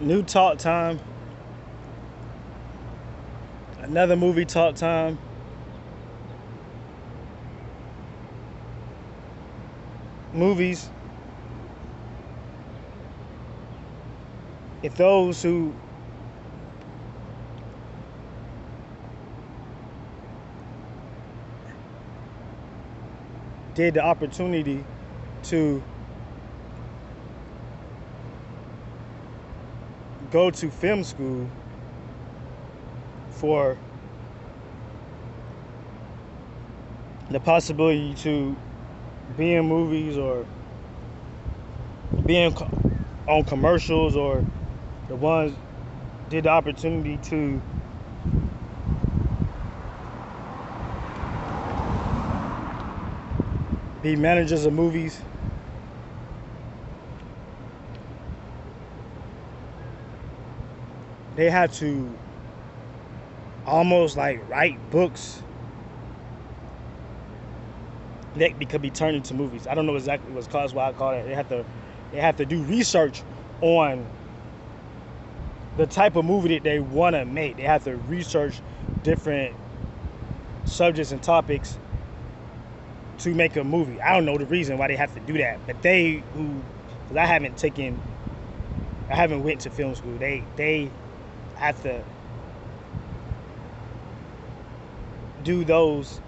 New talk time. Another movie talk time. Movies. If those who did the opportunity to go to film school for the possibility to be in movies or being on commercials, or the ones did the opportunity to be managers of movies, they had to almost like write books that could be turned into movies. I don't know exactly what's called, that's why I call it. They have to do research on the type of movie that they want to make. They have to research different subjects and topics to make a movie. I don't know the reason why they have to do that, but because I haven't went to film school. They have to do those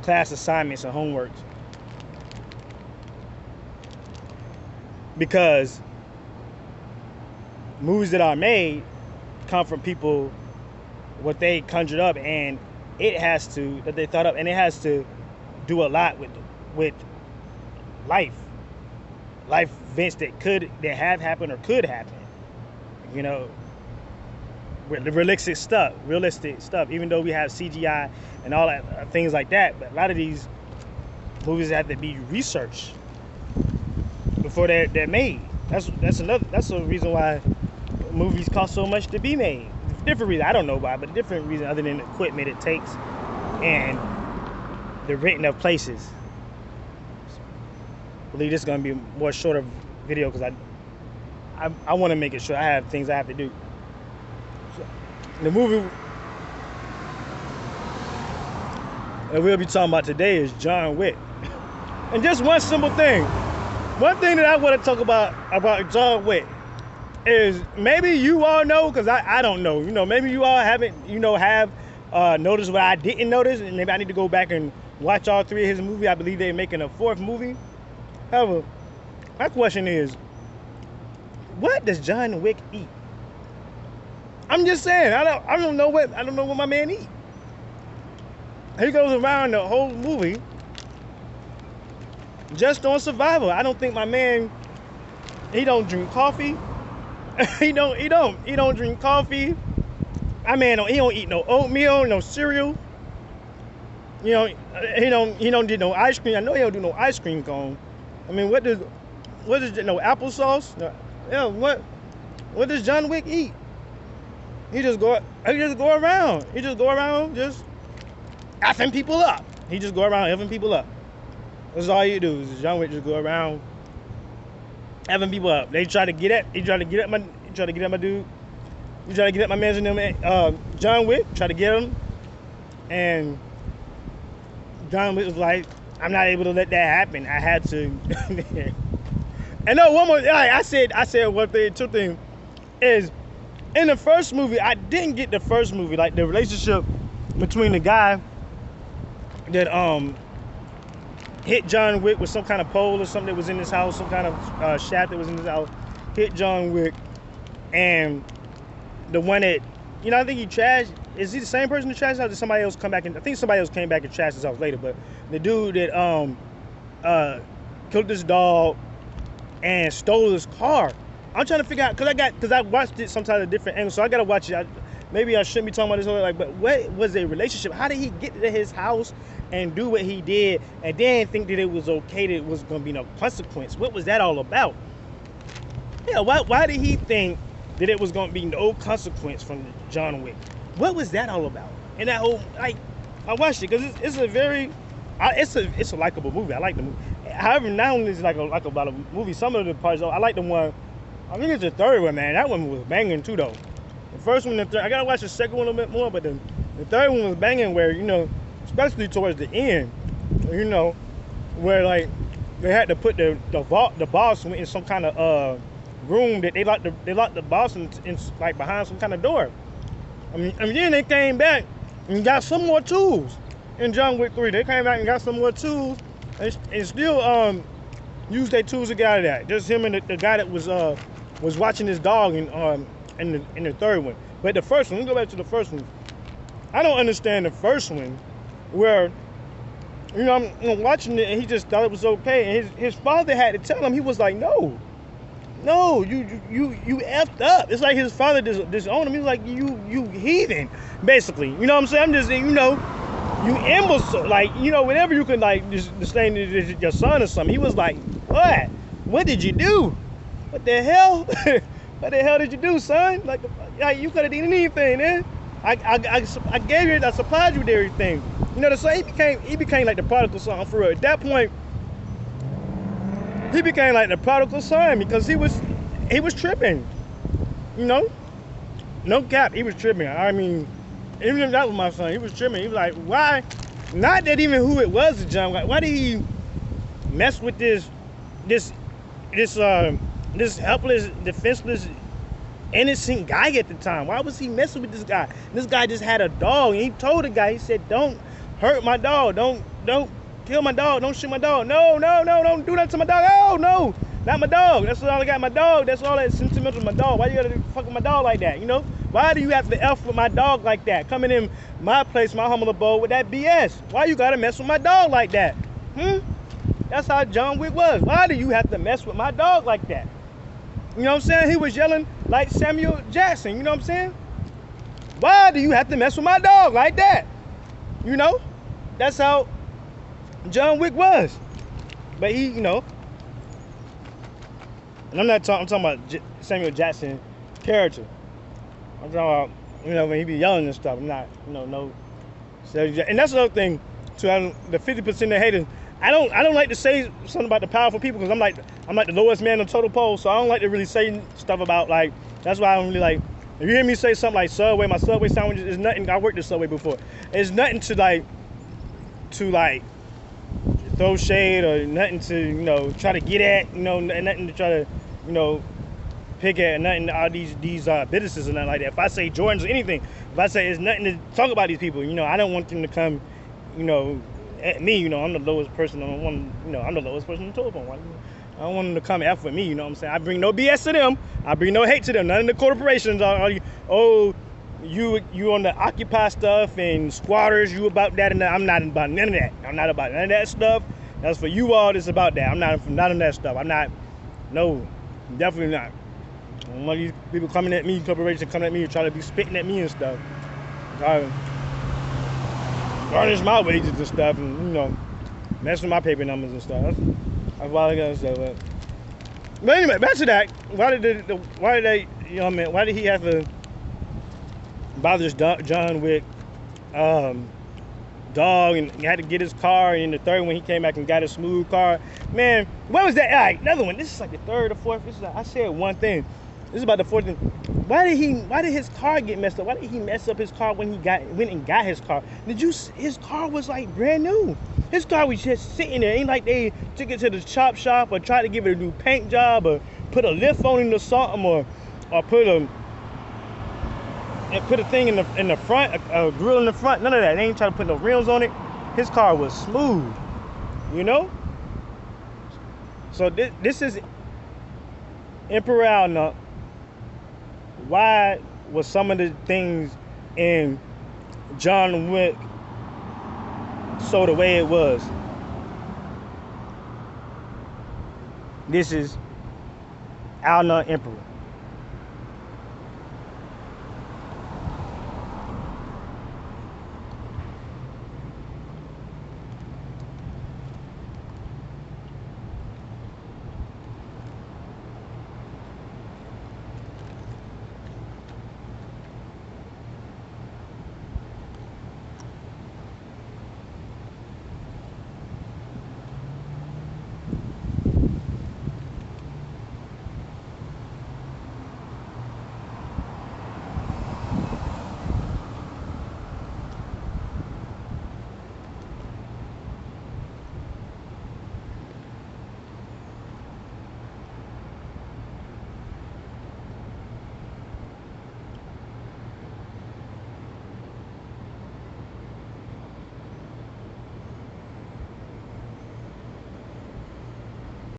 class assignments and homeworks because movies that are made come from people, what they conjured up, and it has to that they thought up, and it has to do a lot with life events that have happened or could happen. You know, the realistic stuff. Even though we have CGI and all that things like that, but a lot of these movies have to be researched before they're made. That's a reason why movies cost so much to be made. Different reason, I don't know why, but a different reason other than the equipment it takes and the renting of places. I believe this is going to be a more shorter video because I want to make it sure I have things I have to do. So, the movie that we'll be talking about today is John Wick. And just one simple thing. One thing that I want to talk about John Wick is maybe you all know, because I don't know. You know, maybe you all haven't, have noticed what I didn't notice, and maybe I need to go back and watch all three of his movies. I believe they're making a fourth movie. However, my question is, what does John Wick eat? I'm just saying, I don't know what my man eat. He goes around the whole movie just on survival. I don't think my man, he don't drink coffee. he don't drink coffee. My man he don't eat no oatmeal, no cereal. You know, he don't do no ice cream. I know he don't do no ice cream cone. I mean, what does no applesauce? Yeah, what does John Wick eat? He just go around. He just go around just effing people up. He just go around effing people up. That's all you do. Is John Wick just go around effing people up. He try to get at my dude. He try to get at my man's name. John Wick try to get him, and John Wick was like, I'm not able to let that happen. I had to. And no, one more. I said one thing. Two things is, in the first movie, I didn't get the first movie, like the relationship between the guy that hit John Wick with some kind of pole or something that was in his house, some kind of shaft that was in his house, hit John Wick, and the one that, I think he trashed. Is he the same person that trashed his house? Did somebody else come back? I think somebody else came back and trashed his house later. But the dude that killed this dog and stole his car. I'm trying to figure out, because I watched it sometimes at a different angle, so I gotta watch it. Maybe I shouldn't be talking about this whole, but what was a relationship? How did he get to his house and do what he did, and then think that it was okay, that it was gonna be no consequence? What was that all about? Yeah, why did he think that it was gonna be no consequence from John Wick? What was that all about? And that whole, I watched it because it's a very, it's a likable movie. I like the movie. However, not only is it like about a movie, some of the parts, I like the one I think it's the third one, man. That one was banging too, though. The first one, I gotta watch the second one a little bit more, but the third one was banging where, especially towards the end, where like they had to put the boss in some kind of room that they locked the boss in like behind some kind of door. And then they came back and got some more tools in John Wick 3. They came back and got some more tools and still used their tools to get out of that. Just him and the guy that was watching his dog in the third one. But the first one, let's go back to the first one. I don't understand the first one where, I'm watching it and he just thought it was okay. And his father had to tell him, he was like, no, you effed up. It's like his father disowned him. He was like, you heathen, basically. You know what I'm saying? I'm just, you imbecile. Like, whenever you can, like, just say your son or something. He was like, what did you do? What the hell? What the hell did you do, son? Like you could have done anything, man. I gave you, I supplied you with everything. So he became like the prodigal son for real. At that point, he became like the prodigal son because he was tripping. No cap, he was tripping. I mean, even if that was my son, he was tripping. He was like, why? Not that even who it was, John. Like, why did he mess with this helpless, defenseless, innocent guy at the time? Why was he messing with this guy? This guy just had a dog, and he told the guy, he said, don't hurt my dog, don't kill my dog, don't shoot my dog, no, don't do that to my dog, oh no, not my dog, that's all I got, my dog, that's all that's sentimental to my dog. Why you gotta fuck with my dog like that, Why do you have to F with my dog like that? Coming in my place, my humble abode with that BS. Why you gotta mess with my dog like that? That's how John Wick was. Why do you have to mess with my dog like that? You know what I'm saying? He was yelling like Samuel Jackson, you know what I'm saying? Why do you have to mess with my dog like that? That's how John Wick was. But he, and I'm talking about Samuel Jackson character. I'm talking about, when he be yelling and stuff. I'm not, no. And that's another thing, to the 50% of haters. I don't like to say something about the powerful people because I'm like the lowest man on the total pole, so I don't like to really say stuff about, like, that's why I don't really like, if you hear me say something like Subway, my Subway sandwiches is nothing. I worked at Subway before. It's nothing to throw shade or nothing to, try to get at, nothing to try to, pick at, nothing, all these businesses and nothing like that. If I say Jordans or anything, if I say it's nothing to talk about these people, I don't want them to come, at me, I'm the lowest person on I'm the lowest person on the total pole. I don't want them to come F with me, you know what I'm saying? I bring no BS to them. I bring no hate to them. None of the corporations are you on the Occupy stuff and squatters, you about that and that. I'm not about none of that. I'm not about none of that stuff. That's for you all, it's about that. I'm not on that stuff. No, definitely not. I don't want these people coming at me, corporations coming at me and trying to be spitting at me and stuff. Garnish my wages and stuff, and mess with my paper numbers and stuff. That's why I gotta say. But anyway, back to that. Why did he have to bother this John Wick dog, and he had to get his car, and in the third one he came back and got a smooth car. Man, what was that? All right, another one. This is like the third or fourth. I said one thing. This is about the fourth thing. Why did his car get messed up? Why did he mess up his car when he went and got his car? His car was like brand new. His car was just sitting there. Ain't like they took it to the chop shop or tried to give it a new paint job or put a lift on it or something or put a thing in the front, a grill in the front. None of that. They ain't trying to put no rims on it. His car was smooth, So this is Emperor Alna. Why was some of the things in John Wick so the way it was? This is Alna Emperor.